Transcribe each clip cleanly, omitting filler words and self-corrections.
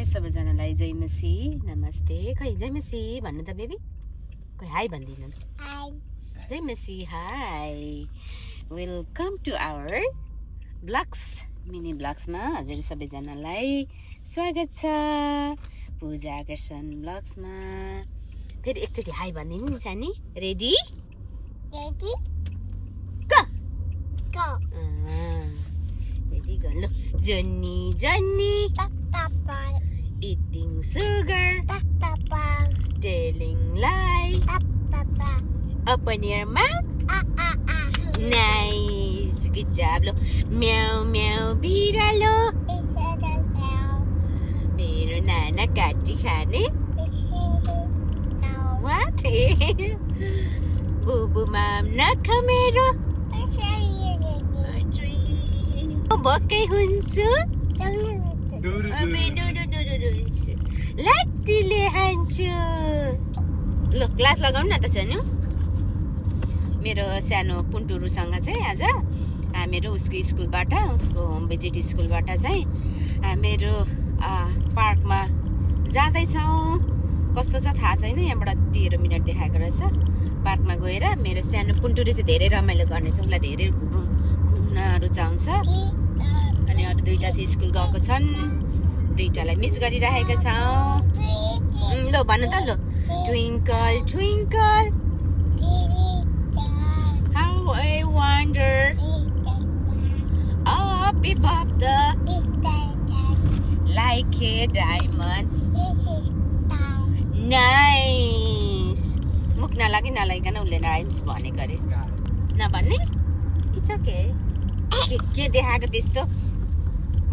सबैजनालाई जय मसी नमस्ते खै जय मसी भन्नु त बेबी खै हाई भन्दिनु हाई जय मसी hi welcome to our blogs mini ब्लग्समा हजुर सबैजनालाई स्वागत छ पूजा आकर्षण ब्लग्समा फेरि एकचोटि हाई भनिदिनु नि सानी ready ready go go ready go ल जन्नी जन्नी पापा eating sugar papa telling lie papa open your mouth nice good job lo meow meow बिरालो मेरो नाना काटी खाने what बुबु माम नख मेरो भक्कै हुन्छु हुन्छु लात्तीले हान्छु ल ग्लास लगाउनु न त छन्यु मेरो सानो पुन्टुरुसँग चाहिँ आज मेरो उसको स्कुलबाट उसको होम भिजिट स्कुलबाट चाहिँ मेरो पार्कमा जाँदैछौँ कस्तो छ थाहा छैन यहाँबाट 13 मिनट देखाएको रहेछ पार्कमा गएर मेरो सानो पुन्टुरु चाहिँ धेरै रमाइलो गर्नेछ उसलाई धेरै घुम्न रुचाउँछ अनि अरू दुईटा चाहिँ स्कुल गएको छन् दुईटालाई मिस गरिरहेका छौँ ल भन्नु त ल twinkle twinkle how I wonder up above the like a diamond nice मुख नलागी नलागिकन उसले राइम्स भनेको अरे नभन्ने इट्स ओके के देखाएको त्यस्तो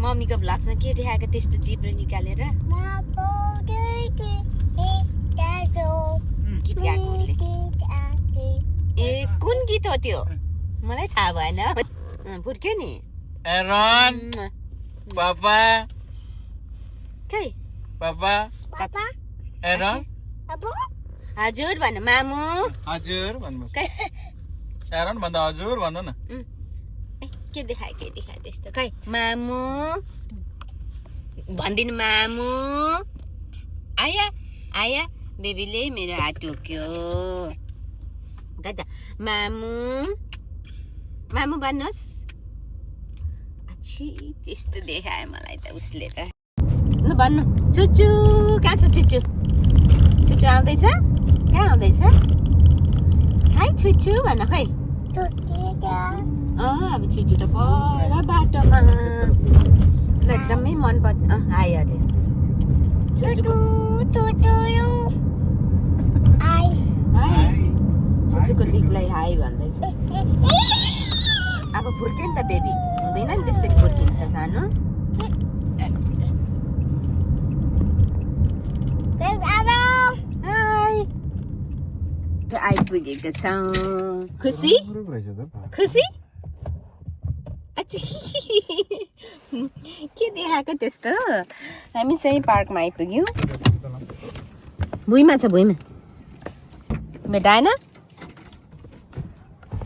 मम्मीको भ्लग्समा के देखाएको त्यस्तो जिब्रो निकालेर गीत गाएको उसले ए कुन गीत हो त्यो मलाई थाहा भएन फुर्क्यो नि एरन पापा खै पापा पापा एरन हजुर भन मामु हजुर भन्नु खै एरन भन्दा हजुर भन्नु न के देखायो त्यस्तो खै मामु भनिदिनु मामु आया आया बेबीले मेरो हात टोक्यो गदा मामु मामु भन्नुहोस् अछि त्यस्तो देखायो मलाई त उसले त ल भन्नु चुचु कहाँ छ चुचु चुचु आउँदैछ कहाँ आउँदैछ हाई चुचु भन्न खै अब चुचु त पर बाटोमा एकदमै मन पर्ने हाई अरे चुचुको लिकलाई हाई भन्दैछ अब फुर्क्यो नि त बेबी हुँदैन नि त्यस्तै फुर्किनु त सानो हाई आइपुगेको छौँ खुसी खुसी के देखाएको त्यस्तो हामी चाहिँ पार्कमा आइपुग्यौँ भुइँमा छ भुइँमा भेटाएन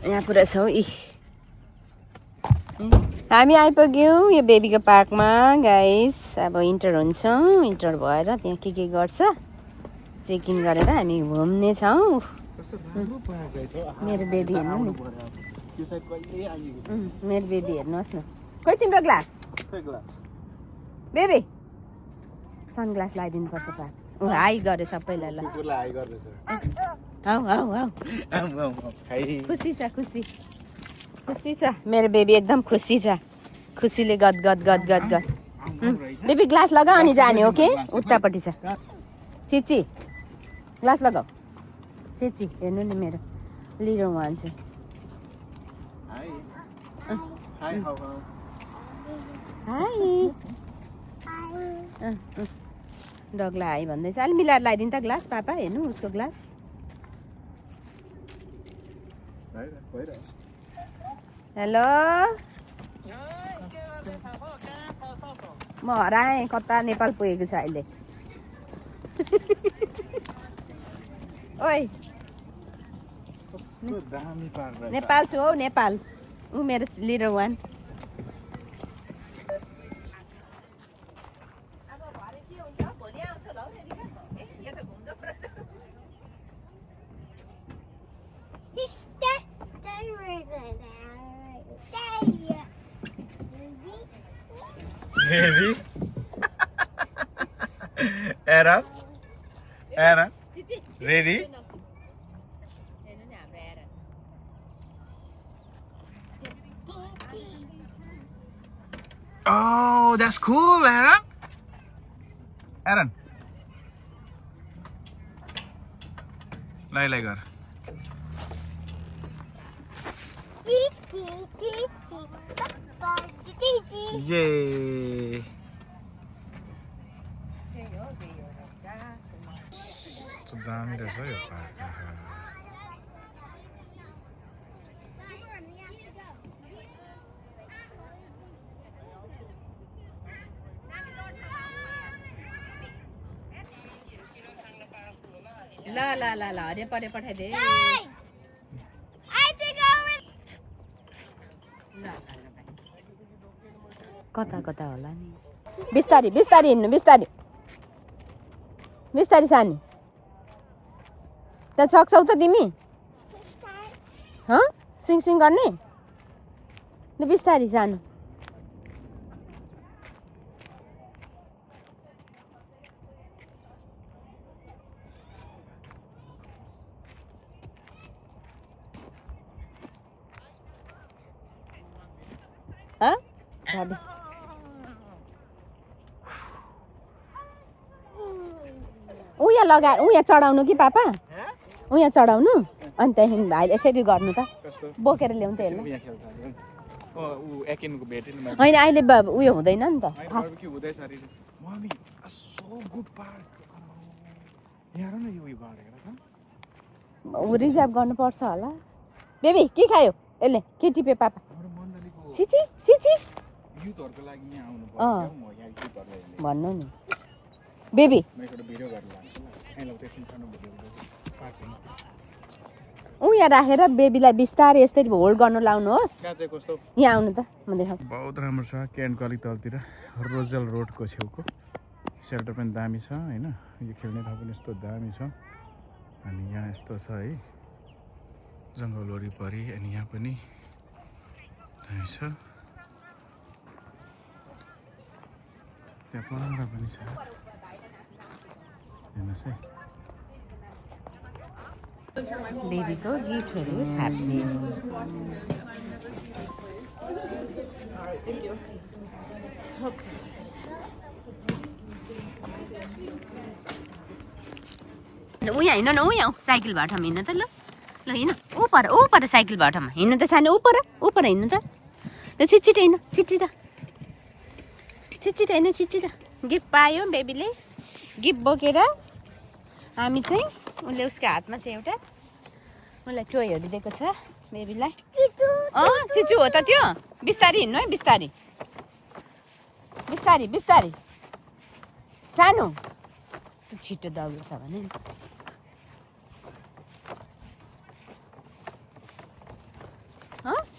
यहाँ पुरा छौँ हामी आइपुग्यौँ यो बेबीको पार्कमा गाइस अब इन्टर हुन्छौँ इन्टर भएर त्यहाँ के गर्छ चेक इन गरेर हामी घुम्ने छौँ मेरो बेबी हेर्नु नि मेरो बेबी हेर्नुहोस् न खोइ तिम्रो ग्लास बेबी सनग्लास लगाइदिनु पर्छ पार्क हाई गरे सबैलाई ल हौ हौ हौ खुसी छ खुसी खुसी छ मेरो बेबी एकदम खुसी छ खुसीले गद गद गद गद गद बेबी ग्लास लगाऊ अनि जाने हो के उतापट्टि छ चिची ग्लास लगाऊ चिची हेर्नु नि मेरो लिरो वान चाहिँ हाई डगलाई हाई भन्दैछ अलि मिलाएर लगाइदिनु त ग्लास पापा हेर्नु उसको ग्लास हेलो म हराएँ कता नेपाल पुगेको छु अहिले ओइ नेपाल छु हौ नेपाल ऊ मेरो लिडर वान अब भरे के हुन्छ Ready? Aaron? Aaron? Ready? Oh, that's cool, Aaron. Aaron. Lai gar. Yay. So दामी रहेछ यो पार्क. ल हरे परे पठाइदे कता होला नि बिस्तारी हिँड्नु बिस्तारी सानी त्यहाँ सक्छौ त तिमी स्विङ गर्ने ल बिस्तारी सानो उया लगा उया चढाउनु कि पापा उया चढाउनु अनि त्यहाँदेखि भाइले यसरी गर्नु त बोकेर ल्याउनु त हेर्नु होइन अहिले उयो हुँदैन नि त रिजर्भ गर्नुपर्छ होला बेबी के खायो यसले के टिप्यो पापा छिची भन्नु नि बेबी यहाँ राखेर बेबीलाई बिस्तारै यसरी होल्ड गर्नु लाउनुहोस् यहाँ आउनु त म देखाउँछु बहुत राम्रो छ क्यान्टको अलिक तलतिर रोजल रोडको छेउको सेल्टर पनि दामी छ होइन यो खेल्ने ठाउँ पनि यस्तो दामी छ अनि यहाँ यस्तो छ है जङ्गल वरिपरि अनि यहाँ पनि दामी छ त्यहाँ पढाउँदा पनि छ हेर्नुहोस् है बेबीको गिफ्टहरू थाप्ने उहाँ हिँड्नु न उहाँ साइकल भाटामा हिँड्नु त ल हिँड्नु ऊ पर साइकल भाटामा हिँड्नु त सानो ऊ पर हिँड्नु त ल छिटछिटो हिँड्नु छिटछिटो गिफ्ट पायो बेबीले गिफ्ट बोकेर हामी चाहिँ उसले उसको हातमा चाहिँ एउटा उसलाई टोयहरू दिएको छ बेबीलाई चिचु हो त त्यो बिस्तारी हिँड्नु है बिस्तारी सानो त्यो छिटो दौड्छ भने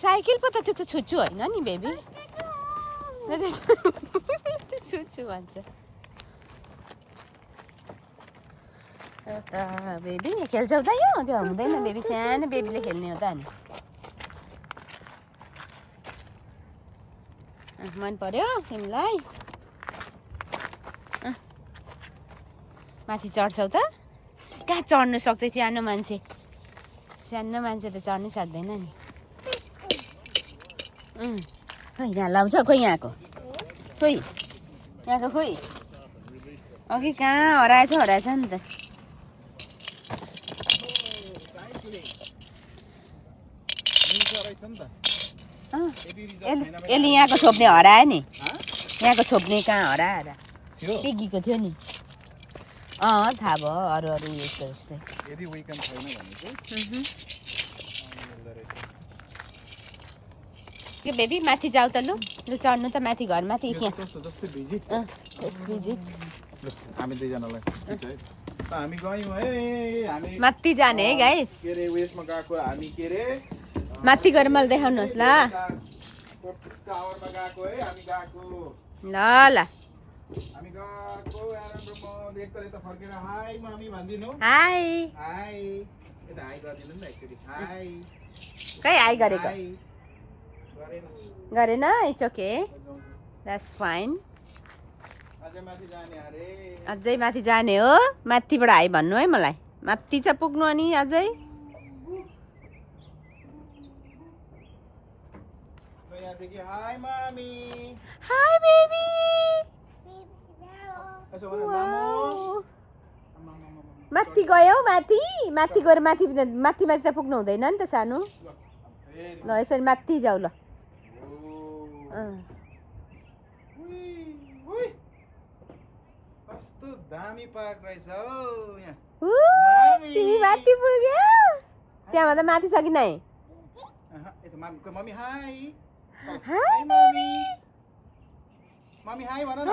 साइकल पो त त्यो त छुच्चु होइन नि बेबी छुच्चु भन्छ बेबी खेल्छौ त यो त्यो हुँदैन बेबी सानो बेबीले खेल्ने हो त अनि मन पर्यो तिमीलाई माथि चढ्छौ त कहाँ चढ्नु सक्छ सानो मान्छे त चढ्नै सक्दैन नि खोइ यहाँ लाउँछ खोइ यहाँको खोइ अघि कहाँ हराएछ नि त यसले यहाँको छोप्ने हरायो नि यहाँको छोप्ने कहाँ हराएर पिगीको थियो नि थाहा भयो अरू यस्तो जस्तै के बेबी माथि जाऊ त लु चढ्नु त माथि घर माथि माथि जाने है गाइस माथि गएर मलाई देखाउनुहोस् ल ल हाई खै हाई गरेको गरेन इट्स ओके द्याट्स फाइन अझै माथि जाने हो माथिबाट हाई भन्नु है मलाई माथि चाहिँ पुग्नु अनि अझै हाई बेबी माथि गयो माथि माथि गएर माथि माथि माथि त पुग्नु हुँदैन नि त सानो ल यसरी माथि जाऊ ल कस्तो दामी पार्क रहेछ हौ यहाँ तिमी माथि पुग्यो त्यहाँभन्दा माथि छ कि नै mummy high high mummy mummy high भन न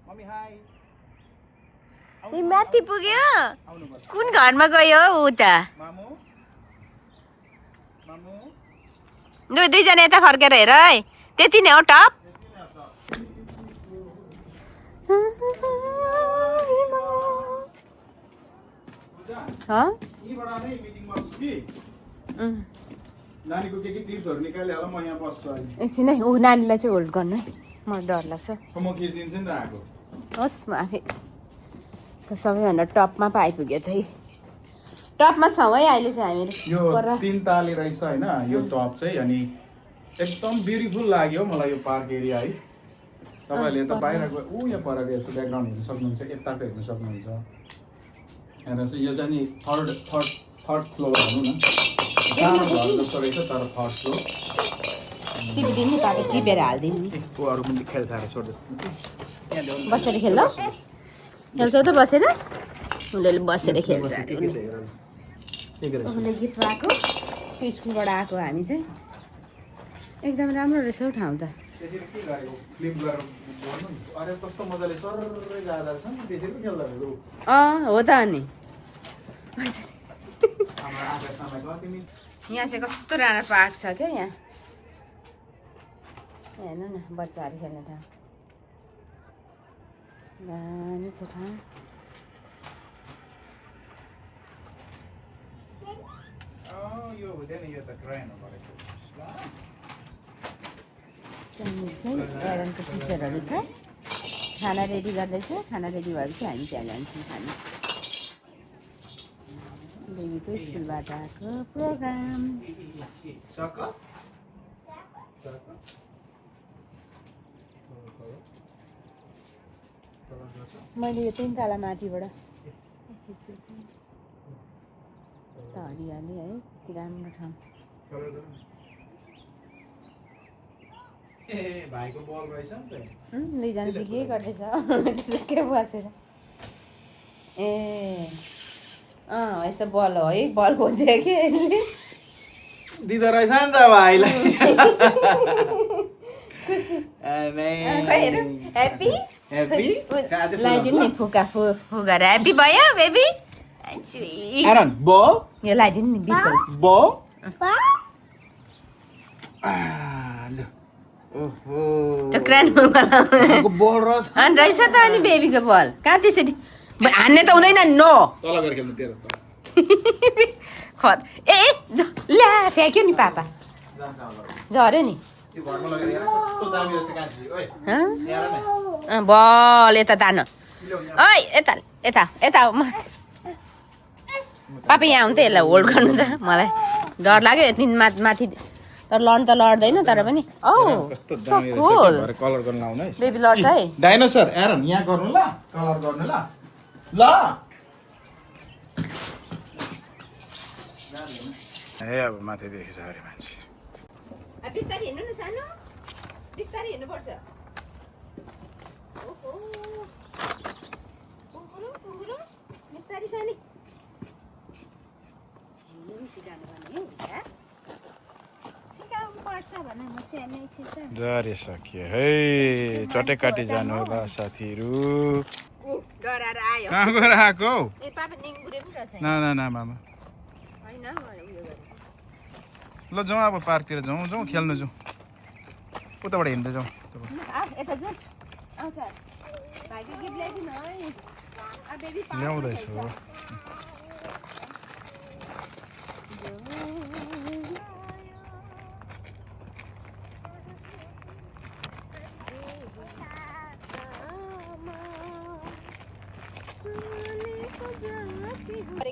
मम्मी हाई तिमी माथि पुग्यो कुन घरमा गयो ऊ त मामु मामु दुईजना यता फर्केर हेर है त्यति नै हो टप नानीको के टिप्सहरु निकालेर म यहाँ बस्छु अहिले एकछिन है ऊ नानीलाई चाहिँ होल्ड गर्नु है मलाई डर लाग्छ म खिच्दिन्छु नि त आएको होस् म आफै सबैभन्दा टपमा पो आइपुग्यो त है टपमा छौँ है अहिले चाहिँ हामीहरू यो 3 ताले रहेछ हैन यो टप चाहिँ अनि एकदम ब्युटिफुल लाग्यो मलाई यो पार्क एरिया है तपाईहरुले त बाहिरको ऊ यहाँ परको यस्तो ब्याकग्राउन्ड हेर्न सक्नुहुन्छ यताको हेर्न सक्नुहुन्छ हेर्नुहोस् यो चाहिँ नि थर्ड फ्लोर भनौँ न सानो घर जस्तो रहेछ तर थर्ड फ्लोर टिपिदिनु नि पाटो टिपेर हालिदिनु नि अरू पनि खेल्छ अरे छोड्दै बसेर खेल्नु खेल्छौ त बसेर उसले बसेर खेल्छ अरे उसले गिफ्ट आएको स्कुलबाट आएको हामी चाहिँ एकदम राम्रो रहेछ हौ ठाउँ त त्यसरी के गरेको फ्लिप गरेर गर्नु नि अरे कस्तो मजाले सररै जाँदा रहेछ नि त्यसरी पो खेल्दा रहेछ हो त अनि हाम्रो आँखा सामाको तिमी यहाँ चाहिँ कस्तो राम्रो पार्क छ क्या यहाँ हेर्नु न बच्चाहरू खेल्ने ठाउँ दामी छ ठाउँ यो हुँदैन यो त क्राइन हो गरेको त्यहाँनिर चाहिँ एरनको टिचरहरू छ खाना रेडी गर्दैछ खाना रेडी भएपछि हामी त्यहाँ जान्छौँ खाना बेबीको स्कुलबाट आएको प्रोग्राम मैले यो 3 तला माथिबाट हरियाली है यति राम्रो ठाउँ भाइको बल रहेछ नि त दुईजना चाहिँ के गर्दैछ के बसेर ए यस्तो बल हो है बल खोजेर के दिँदो रहेछ नि त भाइलाई ह्याप्पी ह्याप्पी लगाइदिनु नि फुका फुगा ह्याप्पी भयो बेबी एरन बल यो लगाइदिनु नि बिल्कुल बल ओहो त्यो क्रानमा बल रहेछ अनि रहेछ त अनि बेबीको बल कहाँ त्यसरी हान्ने त हुँदैन नो तल गएर खेल्नु तेरो त खत ए ल्या फ्याँक्यो नि पापा झऱ्यो नि यो घरमा लगेर यहाँ कस्तो दामी रहेछ कान्छी ओइ यहाँ न बल यता तान ओइ यता यता यता पापा यहाँ आउनु त यसलाई होल्ड गर्नु त मलाई डर लाग्यो यति माथि तर लड्नु त लड्दैन तर पनि औ कस्तो दामी रहेछ कलर गर्न लाउनु है बेबी लड्छ है डाइनोसर एरन यहाँ गर्नु ल कलर गर्नु ल ल ए अब माथि देखेछ अरे मान्छे बिस्तारै हिँड्नु न सानो बिस्तारै हिँड्नुपर्छ ओहो कुङ्कुरो बिस्तारै सानी हिँड्नु सिकाउनु पर्ने हो सिकाउनु पर्छ भने म सानै छु त जरे सकियो है चटेकाटी जानु होला साथीहरू डराएर आयो कहाँ गएर आएको ए पापा निङ्गुरे पनि रहेछ न न न मामा हैन उयो गरे ल जाउँ अब पार्कतिर जाउँ खेल्न जाउँ उताबाट हिँड्दै जाउँ यता जाउँ आउँछ भाइको गिफ्ट ल्याइदिनु है बेबी ल्याउँदैछु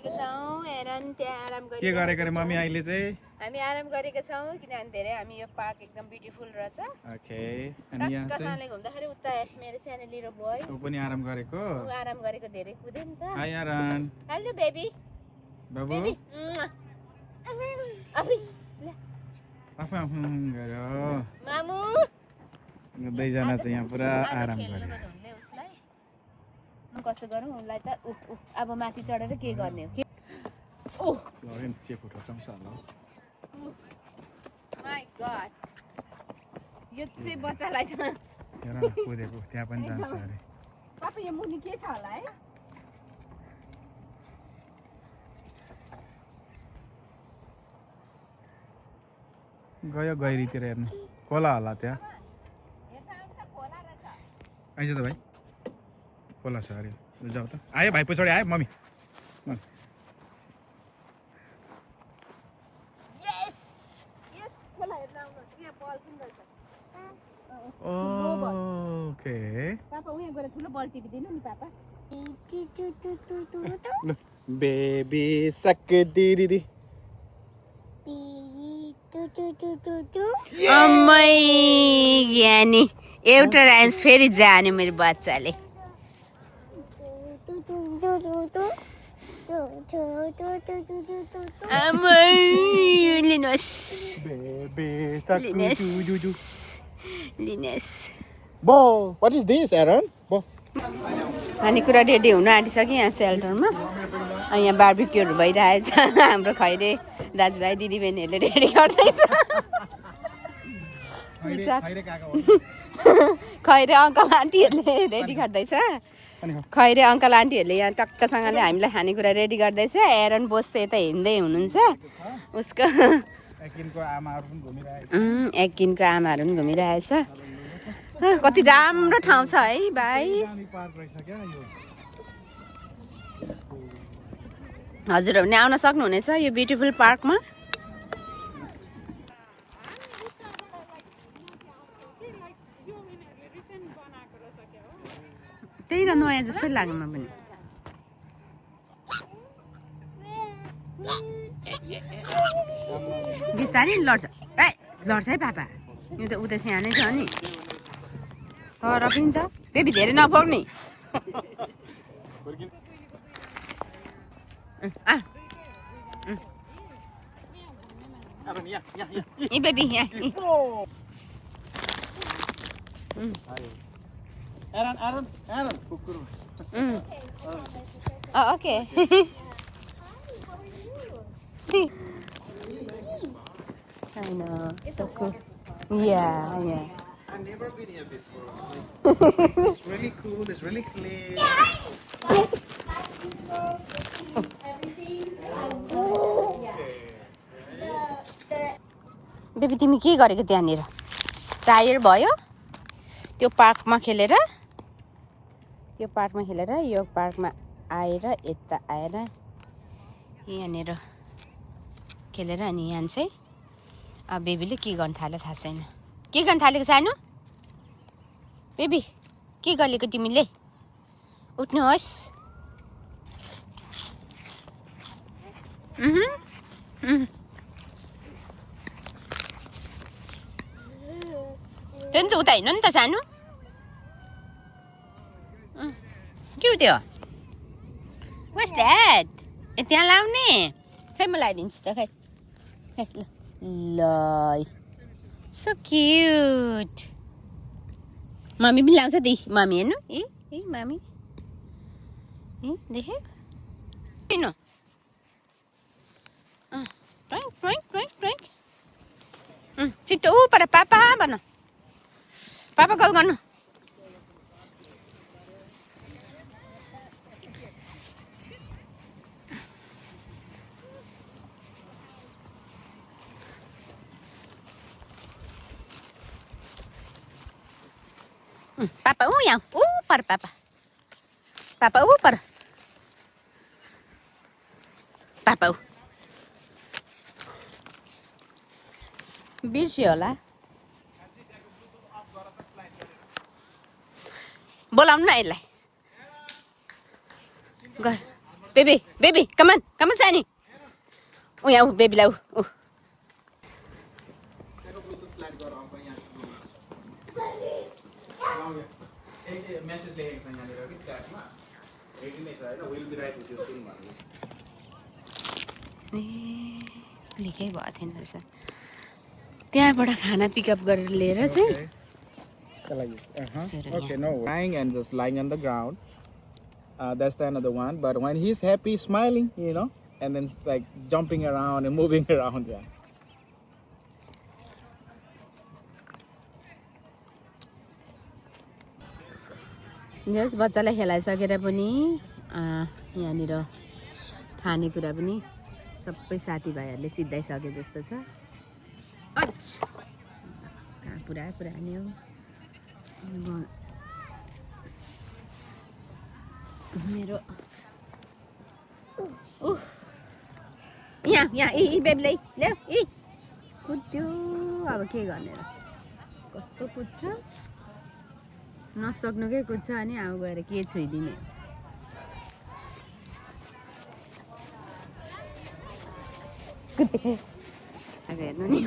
गरेका छौँ एरन त्यहाँ आराम के गरेको रे मम्मी अहिले चाहिँ हामी आराम गरेका छौँ किनभने धेरै हामी यो पार्क एकदम ब्युटिफुल रहेछ ओके अनि यहाँ चाहिँ टक्कसँगले घुम्दाखेरि उता मेरो सानो लिरो बोय ऊ पनि आराम गरेको ऊ आराम गरेको धेरै कुदे नि त हाई आरन हेलो बेबी बाबु बेबी आफू आफू गयो मामु दुईजना चाहिँ यहाँ पुरा आराम गरे हुन्ले उसलाई म कसो गरौँ उसलाई त अब माथि चढेर के गर्ने हो के ओह लगेन चेक उठाउँछौँ साला माय गॉड यो चाहिँ बच्चालाई त हेर न कुदेको त्यहाँ पनि जान्छ अरे पापा यो मुनि के छ होला है गयो गहिरीतिर हेर्नु खोला होला त्यहाँ आइज त भाइ खोला छ अरे जाऊ त आयो भाइ पछाडि आयो मम्मी यस यस खोला हेर्न आउनुहोस् यहाँ बल पनि रहेछ ओके पापा उहाँ गएर ठुलो बल टिपिदिनु नि पापा बेबी सक दिदी अम्मै ज्ञानी एउटा राइम्स फेरि जाने मेरो बच्चाले अम्मै लिनुहोस् बेबी लिनुहोस् बो व्हाट इज दिस एरन बो खानेकुरा रेडी हुन आँटिसक्यो यहाँ सेल्टरमा यहाँ बार्बिक्यूहरू भइरहेछ हाम्रो खैरे दाजुभाइ दिदीबहिनीहरूले रेडी गर्दैछ खैरे अङ्कल आन्टीहरूले रेडी गर्दैछ खैरे अङ्कल आन्टीहरूले यहाँ टक्कसँगले हामीलाई खानेकुरा रेडी गर्दैछ एरन बोस यता हिँड्दै हुनुहुन्छ उसको एकिनको आमाहरू पनि घुमिरहेको एकिनको आमाहरू पनि घुमिरहेछ कति राम्रो ठाउँ छ है भाइ पार्क रहेछ क्या यो हजुरहरू पनि आउन सक्नुहुनेछ यो ब्युटिफुल पार्कमा त्यही र नयाँ जस्तै लाग्यो म पनि बिस्तारै लड्छ ए लड्छ है पापा यो त उता सानै छ नि तर पनि त बेबी धेरै नपर्ने ए बेबी यहाँ एरन कुकुर okay I know, so cool. Yeah. I've never been here before. It's really cool. It's really clean. Baby तिमी के गरेको त्यहाँनिर टायर भयो त्यो पार्कमा खेलेर यो पार्कमा आएर यता आएर यहाँनिर खेलेर अनि यहाँ चाहिँ अब बेबीले के गर्न थाल्यो थाहा छैन के गर्न थालेको सानो बेबी के गरेको तिमीले उठ्नुहोस् त्यो नि त उता हिँड्नु नि त सानो के हो त्यो वाट्स द्याट ए त्यहाँ लाउने खै म लगाइदिन्छु त खै ल सो क्युट मम्मी पनि लाउँछ दि मम्मी हेर्नु ए मम्मी ए देख्यो किन छिटो पर पापा भन पापा कल गर्नु पापा यहाँ पर पापा पर पापा बिर्स्यो होला बोलाउनु न यसलाई गयो बेबी बेबी कमन कमन सानी ऊ यहाँ ऊ बेबीलाई ऊ मेसेज लेखेको छ यहाँनिर कि च्याटमा रेडी नै छ होइन will be right with you soon भनेको ए क्लिकै भएको थिएन रहेछ त्यहाँबाट खाना पिकअप गरेर लिएर चाहिँ Okay, no. Lying and just lying on the ground. That's the another one. But when he's happy, smiling, you know, and then like jumping around and moving around, yeah. जस बच्चालाई खेलाइसकेर पनि यहाँनिर खानेकुरा पनि सबै साथीभाइहरूले सिद्धाइसके जस्तो छ पुरा पुरानो मेरो यहाँ यहाँ यी बेबीलाई ल्याऊ यी कुद्यो अब के गर्ने र कस्तो कुद्छ नसक्नुकै कुद्छ अनि अब गएर के छोइदिने अब हेर्नु नि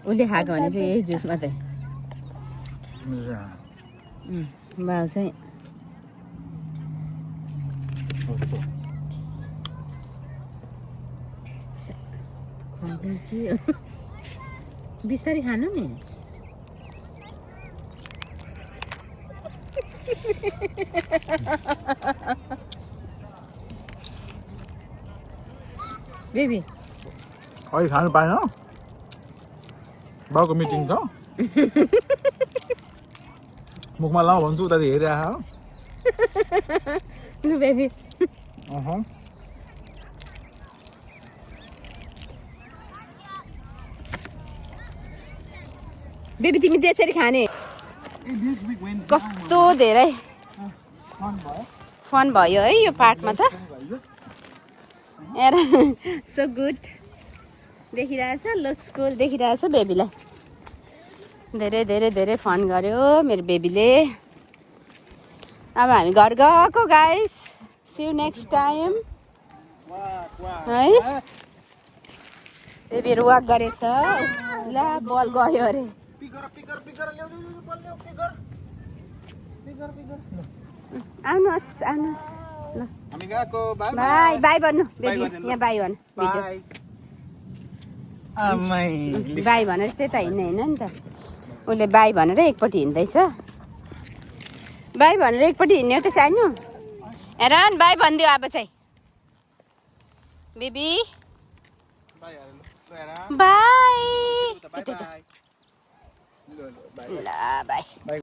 उसले खाएको भने चाहिँ यही जुस मात्रै बाउ चाहिँ बिस्तारै खानु नि बेबी अहिले खानु पाएन बाउको मिटिङ छ मुखमा लाऊ भन्छु उता हेरिरहेको बेबी बेबी तिमी त्यसरी खाने कस्तो धेरै फन भयो है यो पार्टमा त हेर सो गुड देखिरहेछ लुक्स कुल देखिरहेछ बेबीलाई धेरै धेरै धेरै फन गर्यो मेरो बेबीले अब हामी घर गएको guys see you next time है बेबीहरू वाक गरेछ ल बल गयो अरे आउनुहोस् आउनुहोस् ल हामी गएको बाई बाई भन्नु बेबी यहाँ बाई भन्नु बाई भनेर त्यता हिँड्ने होइन नि त उसले बाई भनेर एकपट्टि हिँड्दैछ बाई भनेर एकपट्टि हिँड्ने हो त सानो हेर बाई भनिदियो अब चाहिँ बेबी बाई ल बाई